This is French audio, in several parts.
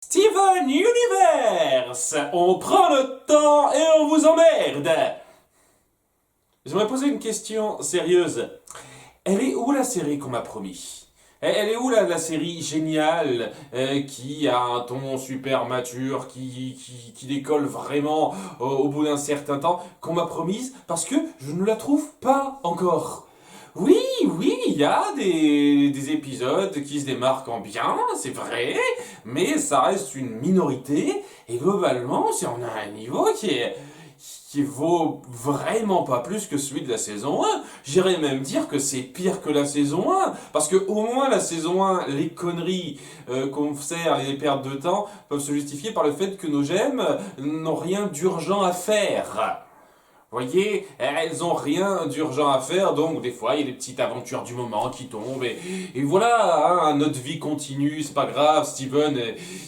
Steven Universe, on prend le temps et on vous emmerde. J'aimerais poser une question sérieuse. Elle est où la série qu'on m'a promis? Elle est où la série géniale qui a un ton super mature, qui décolle vraiment au bout d'un certain temps, qu'on m'a promise parce que je ne la trouve pas encore. Oui, oui, il y a des épisodes qui se démarquent en bien, c'est vrai, mais ça reste une minorité, et globalement, si on a un niveau qui vaut vraiment pas plus que celui de la saison 1, j'irais même dire que c'est pire que la saison 1, parce que au moins la saison 1, les conneries qu'on sert, les pertes de temps, peuvent se justifier par le fait que nos gemmes n'ont rien d'urgent à faire. Vous voyez, elles ont rien d'urgent à faire, donc des fois il y a des petites aventures du moment qui tombent, et voilà, hein, notre vie continue, c'est pas grave, Steven,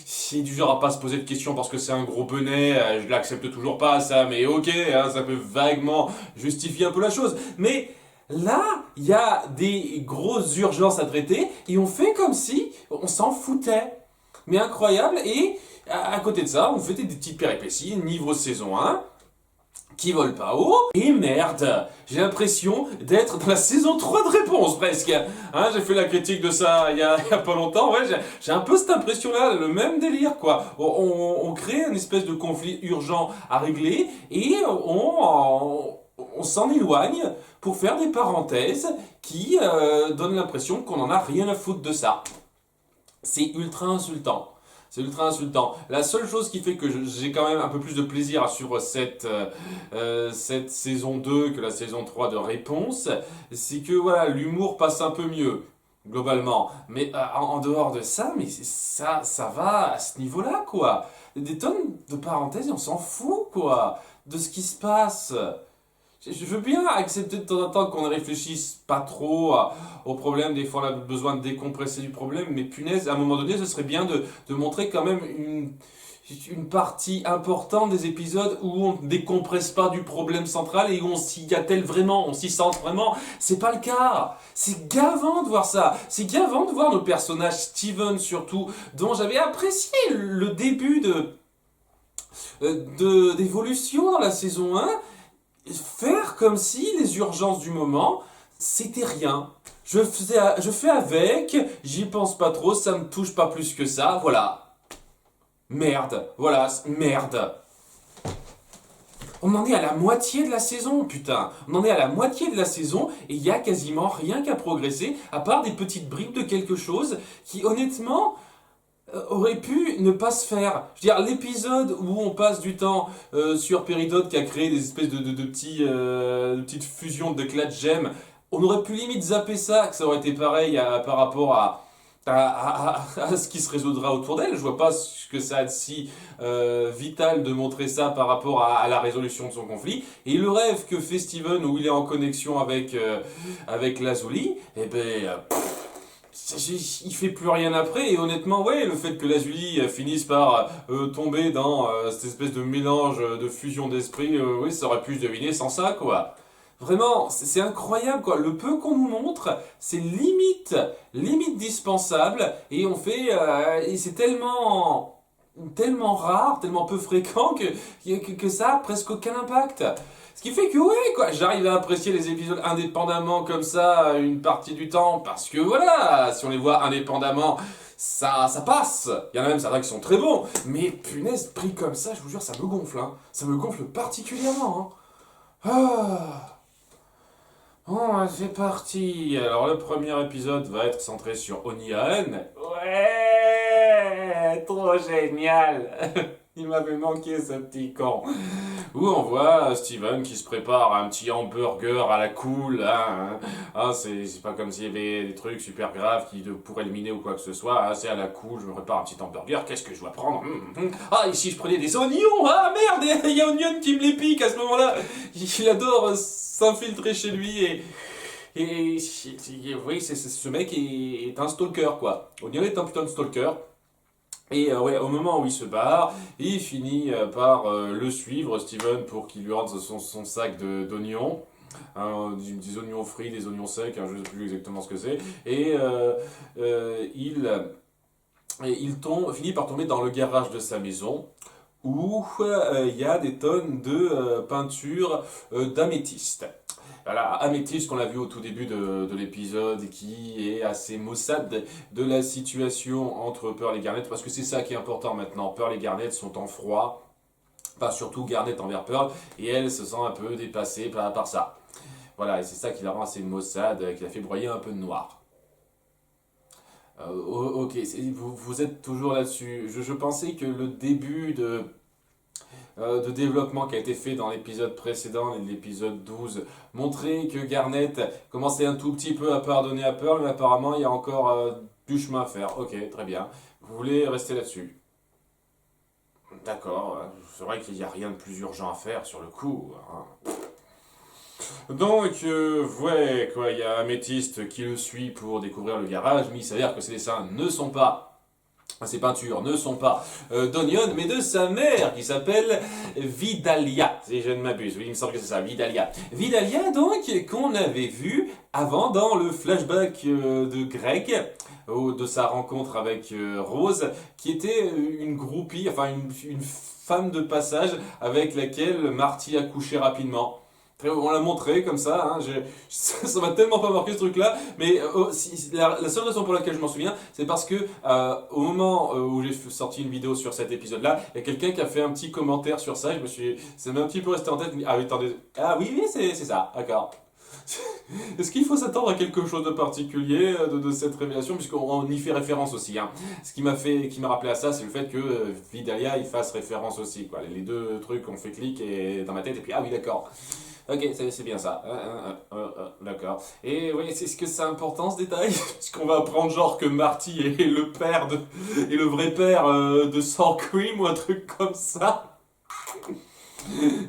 c'est du genre à pas se poser de questions parce que c'est un gros bonnet, je l'accepte toujours pas ça, mais ok, hein, ça peut vaguement justifier un peu la chose, mais là, il y a des grosses urgences à traiter, et on fait comme si on s'en foutait, mais incroyable, et à côté de ça, on fait des petites péripéties, niveau saison 1, qui vole pas haut. Et merde, j'ai l'impression d'être dans la saison 3 de Réponse presque. Hein, j'ai fait la critique de ça il y a pas longtemps. Ouais, j'ai un peu cette impression-là, le même délire quoi. On crée une espèce de conflit urgent à régler et on s'en éloigne pour faire des parenthèses qui donnent l'impression qu'on en a rien à foutre de ça. C'est ultra insultant. C'est ultra insultant. La seule chose qui fait que j'ai quand même un peu plus de plaisir sur cette saison 2 que la saison 3 de Réponse, c'est que voilà, l'humour passe un peu mieux, globalement. Mais en dehors de ça, mais ça va à ce niveau-là, quoi. Des tonnes de parenthèses et on s'en fout, quoi, de ce qui se passe. Je veux bien accepter de temps en temps qu'on ne réfléchisse pas trop au problème. Des fois, on a besoin de décompresser du problème. Mais punaise, à un moment donné, ce serait bien de montrer quand même une partie importante des épisodes où on ne décompresse pas du problème central et où on s'y attelle vraiment, on s'y centre vraiment. C'est pas le cas. C'est gavant de voir ça. C'est gavant de voir nos personnages, Steven surtout, dont j'avais apprécié le début d'évolution dans la saison 1, faire comme si les urgences du moment, c'était rien. Je fais avec, j'y pense pas trop, ça me touche pas plus que ça, voilà. Merde, voilà, merde. On en est à la moitié de la saison, putain. On en est à la moitié de la saison et il y a quasiment rien qu'à progresser, à part des petites bribes de quelque chose qui, honnêtement, aurait pu ne pas se faire. Je veux dire, l'épisode où on passe du temps sur Péridot qui a créé des espèces de petites fusions de d'éclats de gemmes, on aurait pu limite zapper ça, que ça aurait été pareil par rapport à ce qui se résoudra autour d'elle. Je vois pas ce que ça a de si vital de montrer ça par rapport à la résolution de son conflit. Et le rêve que fait Steven où il est en connexion avec Lazuli, eh ben... il fait plus rien après et honnêtement ouais le fait que Lazuli finisse par tomber dans cette espèce de mélange de fusion d'esprit oui ça aurait pu se deviner sans ça quoi. Vraiment c'est incroyable quoi, le peu qu'on nous montre c'est limite dispensable et on fait et c'est tellement rare, tellement peu fréquent que ça a presque aucun impact. Ce qui fait que ouais quoi, j'arrive à apprécier les épisodes indépendamment comme ça une partie du temps parce que voilà, si on les voit indépendamment, ça passe. Il y en a même certains qui sont très bons, mais punaise, pris comme ça, je vous jure, ça me gonfle, hein. Ça me gonfle particulièrement, hein. Ah. Bon, c'est parti. Alors le premier épisode va être centré sur Onian. Ouais, trop génial. Il m'avait manqué ce petit con. Où on voit Steven qui se prépare un petit hamburger à la cool. Hein. Ah, c'est pas comme s'il y avait des trucs super graves pour éliminer ou quoi que ce soit. Hein. C'est à la cool, je me prépare un petit hamburger. Qu'est-ce que je dois prendre? Ah, ici je prenais des oignons. Ah merde, il y a Onion qui me les pique à ce moment-là. Il adore s'infiltrer chez lui oui, ce mec est un stalker quoi. Onion est un putain de stalker. Et ouais, au moment où il se barre, il finit par le suivre, Steven, pour qu'il lui rende son sac d'oignons. Des oignons frits, des oignons secs, hein, je ne sais plus exactement ce que c'est. Et il et il finit par tomber dans le garage de sa maison où il y a des tonnes de peinture d'améthyste. Voilà, améthyste qu'on a vu au tout début de l'épisode, qui est assez maussade de la situation entre Pearl et Garnet, parce que c'est ça qui est important maintenant. Pearl et Garnet sont en froid, pas surtout Garnet envers Pearl, et elle se sent un peu dépassée par ça. Voilà, et c'est ça qui la rend assez maussade, qui la fait broyer un peu de noir. Ok, vous êtes toujours là-dessus. Je pensais que le début de développement qui a été fait dans l'épisode précédent, l'épisode 12, montrait que Garnet commençait un tout petit peu à pardonner à Pearl, mais apparemment il y a encore du chemin à faire. Ok, très bien. Vous voulez rester là-dessus? D'accord, c'est vrai qu'il n'y a rien de plus urgent à faire sur le coup, hein. Donc, ouais, quoi, il y a Améthyste qui le suit pour découvrir le garage, mais il s'avère que ces dessins ne sont pas ces peintures ne sont pas d'Onion, mais de sa mère, qui s'appelle Vidalia, si je ne m'abuse. Oui, il me semble que c'est ça, Vidalia. Vidalia, donc, qu'on avait vu avant dans le flashback de Greg, de sa rencontre avec Rose, qui était une groupie, enfin une femme de passage avec laquelle Marty a couché rapidement. On l'a montré comme ça, hein, ça m'a tellement pas marqué ce truc-là, mais la seule raison pour laquelle je m'en souviens, c'est parce que au moment où j'ai sorti une vidéo sur cet épisode-là, il y a quelqu'un qui a fait un petit commentaire sur ça, ça m'a un petit peu resté en tête, ah oui, attendez, ah oui, oui, c'est ça, d'accord. Est-ce qu'il faut s'attendre à quelque chose de particulier de cette révélation, puisqu'on y fait référence aussi, hein. Ce qui m'a rappelé à ça, c'est le fait que Vidalia il fasse référence aussi, quoi. Les deux trucs ont fait clic et dans ma tête, et puis ah oui, d'accord. Ok, c'est bien ça. D'accord. Et oui, est-ce que c'est important ce détail? Puisqu'on va apprendre genre que Marty est le père est le vrai père de Sour Cream ou un truc comme ça.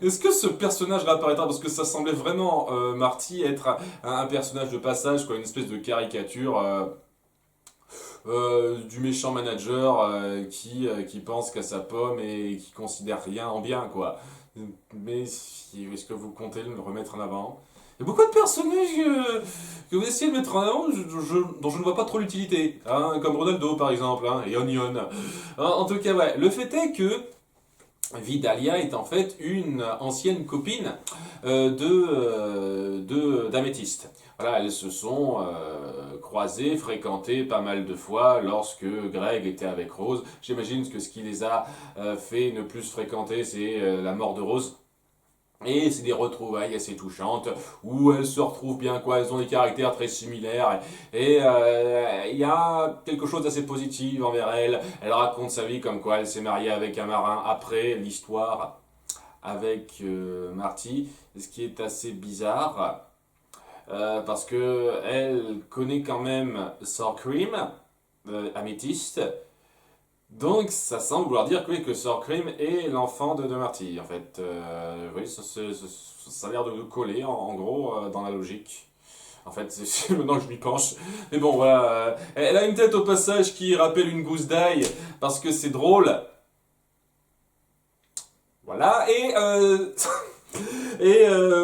Est-ce que ce personnage réapparaîtra? Parce que ça semblait vraiment Marty être un personnage de passage, quoi, une espèce de caricature du méchant manager qui pense qu'à sa pomme et qui considère rien en bien, quoi. Mais est-ce que vous comptez le remettre en avant? Il y a beaucoup de personnages que vous essayez de mettre en avant dont je ne vois pas trop l'utilité, hein, comme Ronaldo par exemple, hein, et Onion. En tout cas, ouais, le fait est que Vidalia est en fait une ancienne copine d'Améthyste. Voilà, elles se sont croisées, fréquentées pas mal de fois lorsque Greg était avec Rose. J'imagine que ce qui les a fait ne plus se fréquenter, c'est la mort de Rose. Et c'est des retrouvailles assez touchantes où elles se retrouvent bien, quoi. Elles ont des caractères très similaires et il y a quelque chose d'assez positif envers elle. Elle raconte sa vie comme quoi elle s'est mariée avec un marin après l'histoire avec Marty, ce qui est assez bizarre parce que elle connaît quand même Sour Cream, Améthyste. Donc ça semble vouloir dire que, oui, que Sour Cream est l'enfant de Marty, en fait. Oui, ça a l'air de coller, en gros, dans la logique. En fait, c'est maintenant que je m'y penche. Mais bon, voilà. Elle a une tête au passage qui rappelle une gousse d'ail, parce que c'est drôle. Voilà,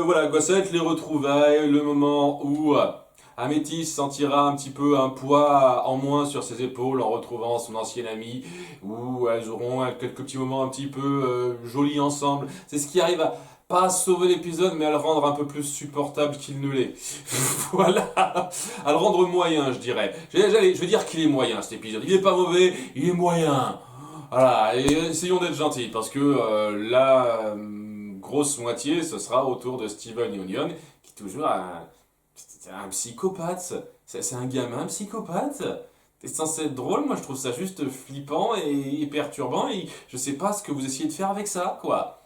voilà, quoi, ça va être les retrouvailles, le moment où Améthyste sentira un petit peu un poids en moins sur ses épaules en retrouvant son ancienne amie, où elles auront quelques petits moments un petit peu jolis ensemble. C'est ce qui arrive à pas sauver l'épisode, mais à le rendre un peu plus supportable qu'il ne l'est. Voilà, à le rendre moyen, je dirais. Je vais dire qu'il est moyen cet épisode. Il est pas mauvais, il est moyen. Voilà, et essayons d'être gentils, parce que la grosse moitié, ce sera autour de Steven et Onion, qui est toujours un psychopathe. C'est un gamin psychopathe. C'est censé être drôle, moi je trouve ça juste flippant et perturbant, et je sais pas ce que vous essayez de faire avec ça, quoi.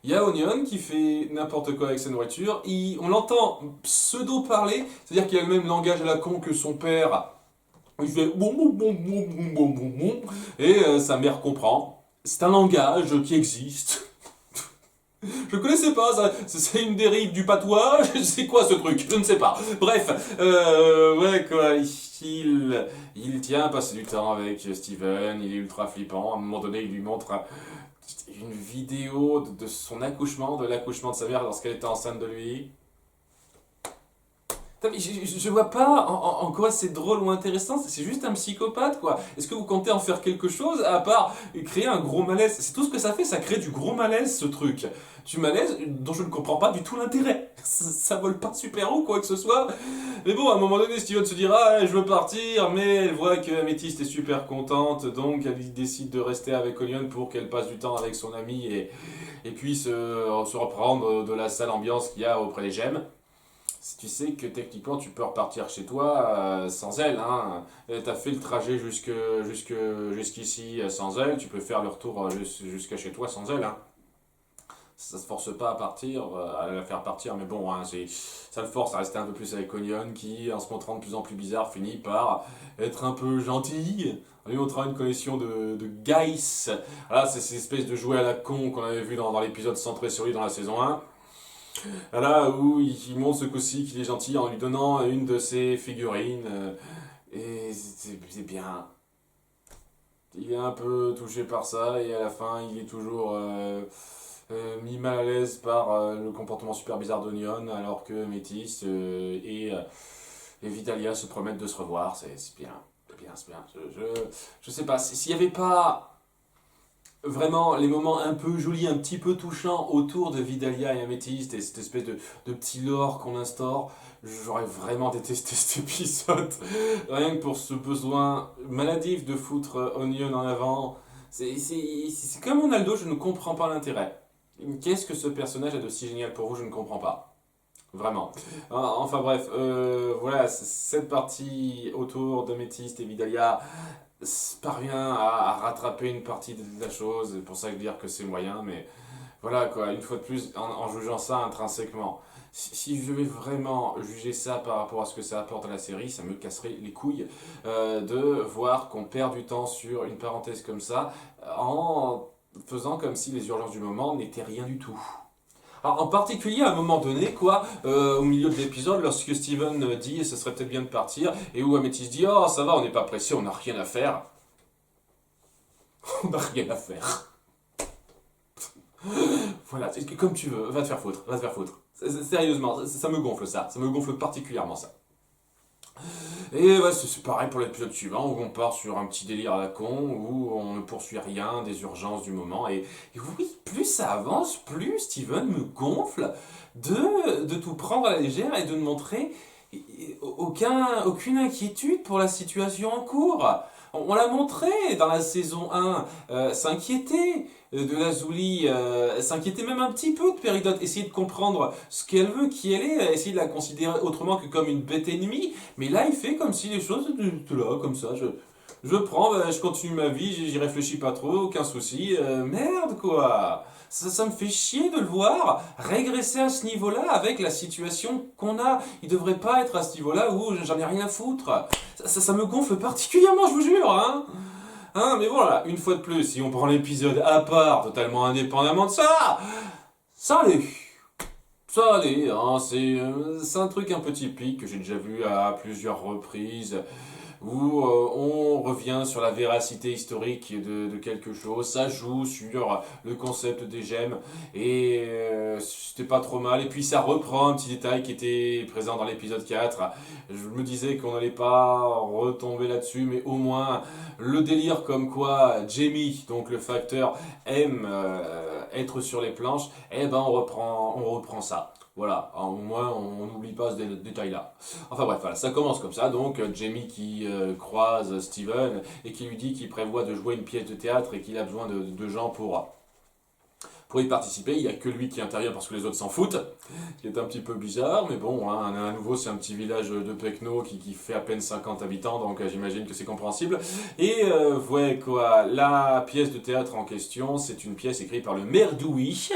Il y a Onion qui fait n'importe quoi avec sa nourriture, on l'entend pseudo-parler, c'est-à-dire qu'il a le même langage à la con que son père. Il fait boum boum boum boum boum boum boum boum, et sa mère comprend. C'est un langage qui existe. Je connaissais pas, ça, c'est une dérive du patois, c'est quoi ce truc? Je ne sais pas. Bref, ouais quoi, il tient à passer du temps avec Steven, il est ultra flippant, à un moment donné il lui montre une vidéo de son accouchement, de l'accouchement de sa mère lorsqu'elle était enceinte de lui. Putain, mais je vois pas en quoi c'est drôle ou intéressant, c'est juste un psychopathe quoi. Est-ce que vous comptez en faire quelque chose à part créer un gros malaise? C'est tout ce que ça crée du gros malaise ce truc. Du malaise dont je ne comprends pas du tout l'intérêt. Ça vole pas super haut quoi que ce soit. Mais bon, à un moment donné, Steven se dira ah, je veux partir, mais elle voit que Améthyste est super contente, donc elle décide de rester avec Onion pour qu'elle passe du temps avec son ami et puisse se reprendre de la sale ambiance qu'il y a auprès des gemmes. Si tu sais que techniquement tu peux repartir chez toi sans elle, hein. T'as fait le trajet jusqu'ici sans elle, tu peux faire le retour jusqu'à chez toi sans elle, hein. Ça se force pas à partir, à la faire partir, mais bon, hein, ça le force à rester un peu plus avec Onion qui, en se montrant de plus en plus bizarre, finit par être un peu gentil, en lui montrant une collection de Geiss. Voilà, c'est cette espèce de jouet à la con qu'on avait vu dans l'épisode centré sur lui dans la saison 1. Là où il montre ce coup-ci qu'il est gentil en lui donnant une de ses figurines. Et c'est bien. Il est un peu touché par ça et à la fin il est toujours mis mal à l'aise par le comportement super bizarre d'Onion alors que Métis et Vitalia se promettent de se revoir. C'est bien. C'est bien, c'est bien. Je sais pas. S'il n'y avait pas vraiment les moments un peu jolis, un petit peu touchants autour de Vidalia et Améthyste et cette espèce de petit lore qu'on instaure, j'aurais vraiment détesté cet épisode. Rien que pour ce besoin maladif de foutre Onion en avant. C'est comme Ronaldo, je ne comprends pas l'intérêt. Qu'est-ce que ce personnage a de si génial pour vous? Je ne comprends pas. Vraiment. Enfin bref, voilà, cette partie autour d'Améthyste et Vidalia parvient à rattraper une partie de la chose. C'est pour ça que dire que c'est moyen, mais voilà quoi, une fois de plus, en jugeant ça intrinsèquement. Si je vais vraiment juger ça par rapport à ce que ça apporte à la série, ça me casserait les couilles de voir qu'on perd du temps sur une parenthèse comme ça en faisant comme si les urgences du moment n'étaient rien du tout. Alors, en particulier, à un moment donné, quoi, au milieu de l'épisode, lorsque Steven dit ce serait peut-être bien de partir, et où Améthyste dit oh ça va, on n'est pas pressé, on n'a rien à faire. On n'a rien à faire. Voilà, comme tu veux, va te faire foutre, va te faire foutre. Sérieusement, ça me gonfle ça me gonfle particulièrement ça. Et ouais, c'est pareil pour l'épisode suivant, où on part sur un petit délire à la con, où on ne poursuit rien des urgences du moment. Et oui, plus ça avance, plus Steven me gonfle de tout prendre à la légère et de ne montrer aucune inquiétude pour la situation en cours. On l'a montré dans la saison 1, s'inquiéter de Lazuli, s'inquiéter même un petit peu de Péridot, essayer de comprendre ce qu'elle veut, qui elle est, essayer de la considérer autrement que comme une bête ennemie. Mais là, il fait comme si les choses étaient là, comme ça. Je prends, je continue ma vie, j'y réfléchis pas trop, aucun souci. Merde, quoi. Ça me fait chier de le voir régresser à ce niveau-là avec la situation qu'on a. Il devrait pas être à ce niveau-là où j'en ai rien à foutre. Ça me gonfle particulièrement, je vous jure, hein. Hein, mais voilà, une fois de plus, si on prend l'épisode à part, totalement indépendamment de ça, ça allait. Ça allait, hein, c'est un truc un peu typique que j'ai déjà vu à plusieurs reprises où on revient sur la véracité historique de quelque chose, ça joue sur le concept des gemmes, et c'était pas trop mal, et puis ça reprend un petit détail qui était présent dans l'épisode 4, je me disais qu'on n'allait pas retomber là-dessus, mais au moins le délire comme quoi Jamie, donc le facteur, aime être sur les planches, et ben on reprend ça. Voilà, au moins on n'oublie pas ce détail-là. Enfin bref, voilà, ça commence comme ça, donc Jamie qui croise Steven et qui lui dit qu'il prévoit de jouer une pièce de théâtre et qu'il a besoin de gens pour y participer. Il n'y a que lui qui intervient parce que les autres s'en foutent, ce qui est un petit peu bizarre, mais bon, hein, à nouveau c'est un petit village de Pecno qui fait à peine 50 habitants, donc j'imagine que c'est compréhensible. Et ouais quoi, la pièce de théâtre en question, c'est une pièce écrite par le maire d'Ouy,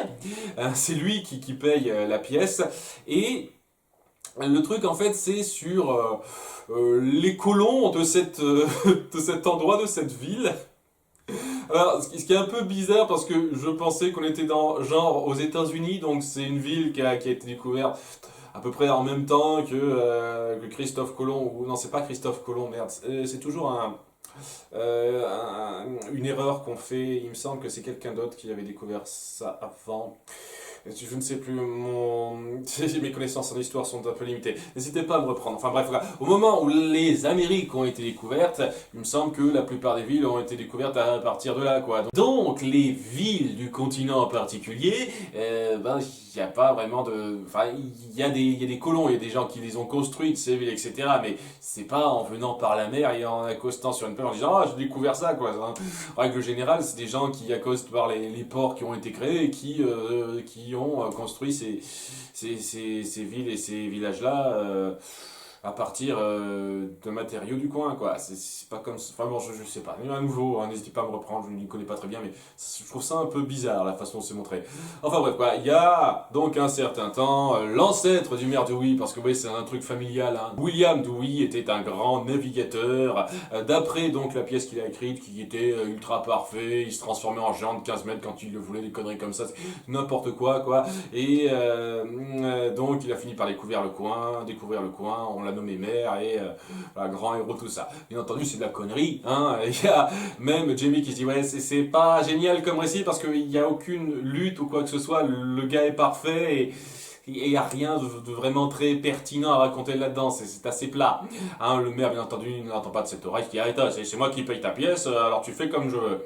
c'est lui qui paye la pièce, et le truc en fait c'est sur les colons de cet endroit, de cette ville. Alors, ce qui est un peu bizarre parce que je pensais qu'on était dans genre aux États-Unis, donc c'est une ville qui a été découverte à peu près en même temps que Christophe Colomb, ou non, c'est pas Christophe Colomb, merde, c'est toujours une erreur qu'on fait. Il me semble que c'est quelqu'un d'autre qui avait découvert ça avant. Je ne sais plus, mes connaissances en histoire sont un peu limitées. N'hésitez pas à me reprendre. Enfin bref, voilà. Au moment où les Amériques ont été découvertes, il me semble que la plupart des villes ont été découvertes à partir de là, quoi. Donc les villes du continent en particulier, ben il n'y a pas vraiment de... Enfin, il y a des colons, il y a des gens qui les ont construites, ces villes, etc. Mais c'est pas en venant par la mer et en accostant sur une plage en disant «Ah, j'ai découvert ça», quoi. En règle générale, c'est des gens qui accostent par les ports qui ont été créés et qui ont construit ces villes et ces villages-là à partir de matériaux du coin, quoi. C'est pas comme... Enfin bon, je sais pas. À nouveau, hein, n'hésitez pas à me reprendre, je ne m'y connais pas très bien, mais je trouve ça un peu bizarre, la façon dont c'est montré. Enfin bref, quoi. Il y a donc un certain temps, l'ancêtre du maire Dewey, parce que oui, c'est un truc familial, hein. William Dewey était un grand navigateur, d'après donc la pièce qu'il a écrite, qui était ultra parfait, il se transformait en géant de 15 mètres quand il le voulait, des conneries comme ça, n'importe quoi. Et donc il a fini par découvrir le coin, on l'a nommé maire et voilà, grand héros, tout ça. Bien entendu, c'est de la connerie, hein. Il y a même Jamie qui se dit ouais, c'est pas génial comme récit parce qu'il n'y a aucune lutte ou quoi que ce soit, le gars est parfait et il n'y a rien de vraiment très pertinent à raconter là-dedans, c'est assez plat. Hein, le maire, bien entendu, n'entend pas de cette oreille qui dit arrête, c'est moi qui paye ta pièce, alors tu fais comme je veux.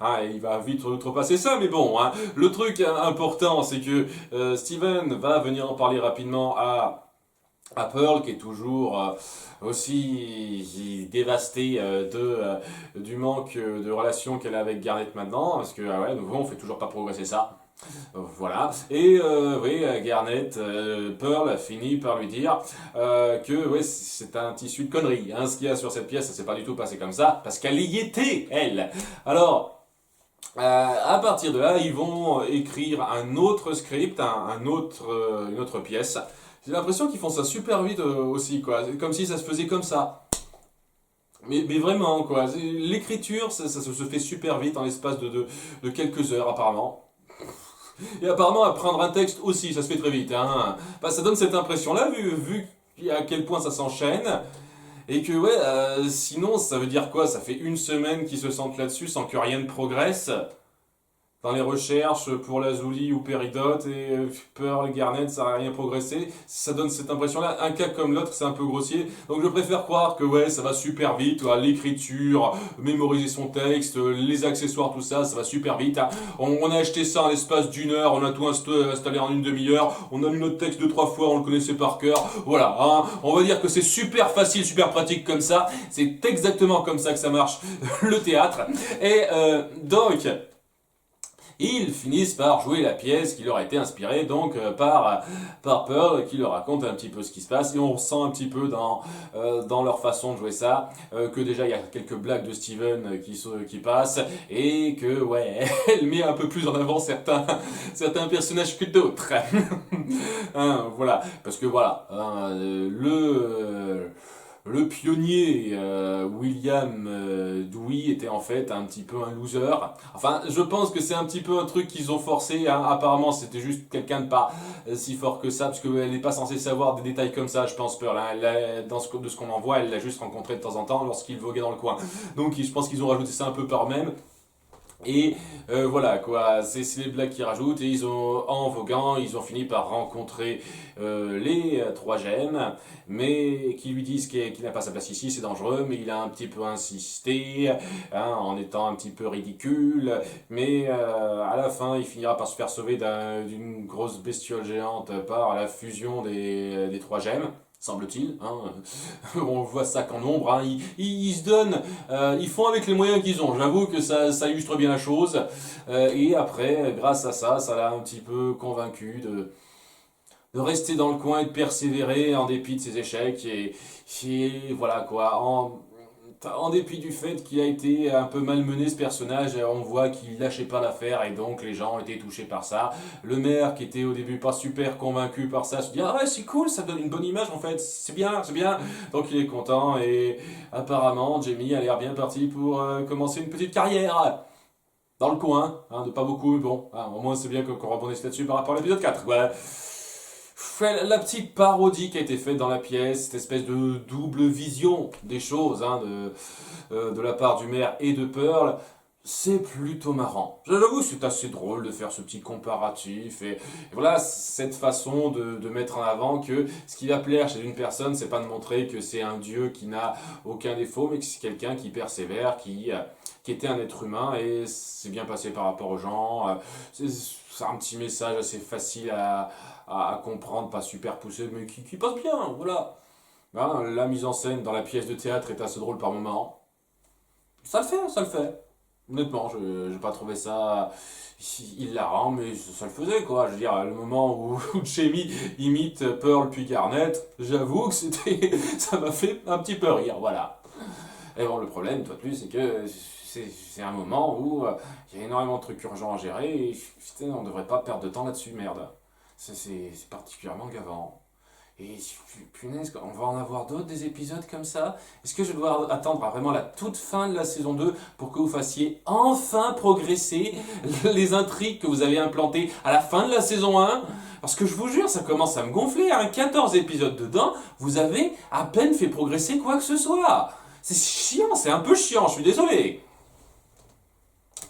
Hein, et il va vite outrepasser ça, mais bon, hein, le truc important, c'est que Steven va venir en parler rapidement à Pearl, qui est toujours aussi dévastée du manque de relation qu'elle a avec Garnet maintenant, parce que ouais, nouveau, on fait toujours pas progresser ça. Voilà. Et oui, Garnet, Pearl finit par lui dire que ouais, c'est un tissu de conneries. Hein, ce qu'il y a sur cette pièce, ça s'est pas du tout passé comme ça, parce qu'elle y était, elle. Alors, à partir de là, ils vont écrire un autre script, une autre pièce. J'ai l'impression qu'ils font ça super vite aussi, quoi. C'est comme si ça se faisait comme ça. Mais vraiment, quoi. L'écriture, ça se fait super vite en l'espace de quelques heures, apparemment. Et apparemment, apprendre un texte aussi, ça se fait très vite. Hein. Bah, ça donne cette impression-là, vu à quel point ça s'enchaîne. Et que, ouais, sinon, ça veut dire quoi? Ça fait une semaine qu'ils se sentent là-dessus sans que rien ne progresse dans les recherches pour Lazuli ou Péridote et Pearl, Garnet, ça n'a rien progressé. Ça donne cette impression-là. Un cas comme l'autre, c'est un peu grossier. Donc je préfère croire que ouais, ça va super vite. L'écriture, mémoriser son texte, les accessoires, tout ça, ça va super vite. On a acheté ça en l'espace d'une heure, on a tout installé en une demi-heure, on a lu notre texte 2-3 fois, on le connaissait par cœur. Voilà, hein. On va dire que c'est super facile, super pratique comme ça. C'est exactement comme ça que ça marche, le théâtre. Et donc... Ils finissent par jouer la pièce qui leur a été inspirée donc par Pearl qui leur raconte un petit peu ce qui se passe et on sent un petit peu dans leur façon de jouer ça que déjà il y a quelques blagues de Steven qui passent et que ouais elle met un peu plus en avant certains personnages que d'autres. Hein, voilà, parce que voilà, hein, le pionnier William Dewey était en fait un petit peu un loser. Enfin, je pense que c'est un petit peu un truc qu'ils ont forcé. Hein. Apparemment, c'était juste quelqu'un de pas si fort que ça, parce qu'elle n'est pas censée savoir des détails comme ça, je pense, Pearl. Hein. De ce qu'on en voit, elle l'a juste rencontré de temps en temps lorsqu'il voguait dans le coin. Donc, je pense qu'ils ont rajouté ça un peu par eux-mêmes. Et voilà quoi, c'est les blagues qu'ils rajoutent et en voguant, ils ont fini par rencontrer les trois gemmes, mais qui lui disent qu'il n'a pas sa place ici, c'est dangereux, mais il a un petit peu insisté, hein, en étant un petit peu ridicule, mais à la fin il finira par se faire sauver d'une grosse bestiole géante par la fusion des trois gemmes. Semble-t-il, hein. On voit ça qu'en nombre, hein. Ils se donnent, ils font avec les moyens qu'ils ont. J'avoue que ça illustre bien la chose. Et après, grâce à ça, ça l'a un petit peu convaincu de rester dans le coin et de persévérer en dépit de ses échecs. Et voilà quoi, en dépit du fait qu'il a été un peu malmené ce personnage, on voit qu'il lâchait pas l'affaire et donc les gens étaient touchés par ça. Le maire qui était au début pas super convaincu par ça se dit ah ouais c'est cool, ça donne une bonne image en fait, c'est bien, c'est bien. Donc il est content et apparemment Jamie a l'air bien parti pour commencer une petite carrière. Dans le coin, hein, de pas beaucoup, mais bon, hein, au moins c'est bien qu'on rebondisse là-dessus par rapport à l'épisode 4. Ouais. la petite parodie qui a été faite dans la pièce, cette espèce de double vision des choses hein, de la part du maire et de Pearl, c'est plutôt marrant. J'avoue, c'est assez drôle de faire ce petit comparatif et voilà, cette façon de mettre en avant que ce qui va plaire chez une personne, c'est pas de montrer que c'est un dieu qui n'a aucun défaut, mais que c'est quelqu'un qui persévère, qui était un être humain et c'est bien passé par rapport aux gens. C'est un petit message assez facile à comprendre, pas super poussé, mais qui passe bien, voilà. Hein, la mise en scène dans la pièce de théâtre est assez drôle par moments. Ça le fait, ça le fait. Honnêtement, je n'ai pas trouvé ça hilarant, mais ça le faisait quoi. Je veux dire, le moment où Jamie imite Pearl puis Garnet, j'avoue que ça m'a fait un petit peu rire, voilà. Et bon, le problème, une fois de plus, c'est que c'est un moment où il y a énormément de trucs urgents à gérer et putain, on devrait pas perdre de temps là-dessus, merde. C'est particulièrement gavant. Et punaise, on va en avoir d'autres des épisodes comme ça. Est-ce que je dois attendre à vraiment la toute fin de la saison 2 pour que vous fassiez enfin progresser les intrigues que vous avez implantées à la fin de la saison 1? Parce que je vous jure, ça commence à me gonfler. 14 épisodes dedans, vous avez à peine fait progresser quoi que ce soit. C'est chiant, c'est un peu chiant, je suis désolé.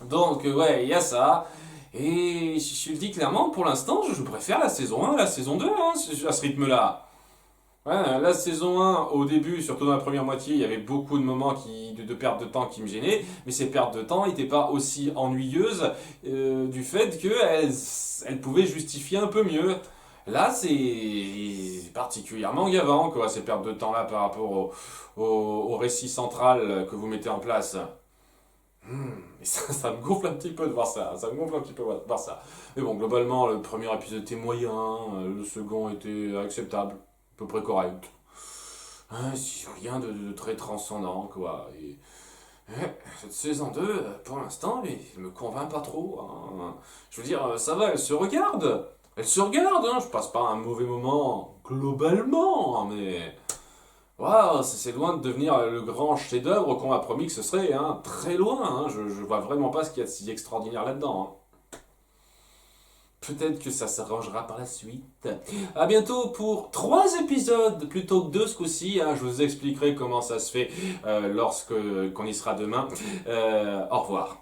Donc ouais, il y a ça. Et je le dis clairement, pour l'instant, je préfère la saison 1 à la saison 2 hein, à ce rythme-là. Ouais, la saison 1, au début, surtout dans la première moitié, il y avait beaucoup de moments de perte de temps qui me gênaient, mais ces pertes de temps n'étaient pas aussi ennuyeuses du fait qu'elles pouvaient justifier un peu mieux. Là, c'est particulièrement gavant, quoi, ces pertes de temps-là par rapport au récit central que vous mettez en place. Et ça me gonfle un petit peu de voir ça. Ça me gonfle un petit peu de voir ça. Mais bon, globalement, le premier épisode était moyen, le second était acceptable, à peu près correct. C'est rien de très transcendant, quoi. Et cette saison 2, pour l'instant, elle me convainc pas trop. Hein. Je veux dire, ça va, elle se regarde. Elle se regarde, hein. Je passe pas un mauvais moment, globalement, mais... Waouh, c'est loin de devenir le grand chef-d'œuvre qu'on m'a promis que ce serait, hein, très loin. Hein, je vois vraiment pas ce qu'il y a de si extraordinaire là-dedans. Hein. Peut-être que ça s'arrangera par la suite. A bientôt pour 3 épisodes plutôt que 2 ce coup-ci. Hein, je vous expliquerai comment ça se fait lorsque qu'on y sera demain. Au revoir.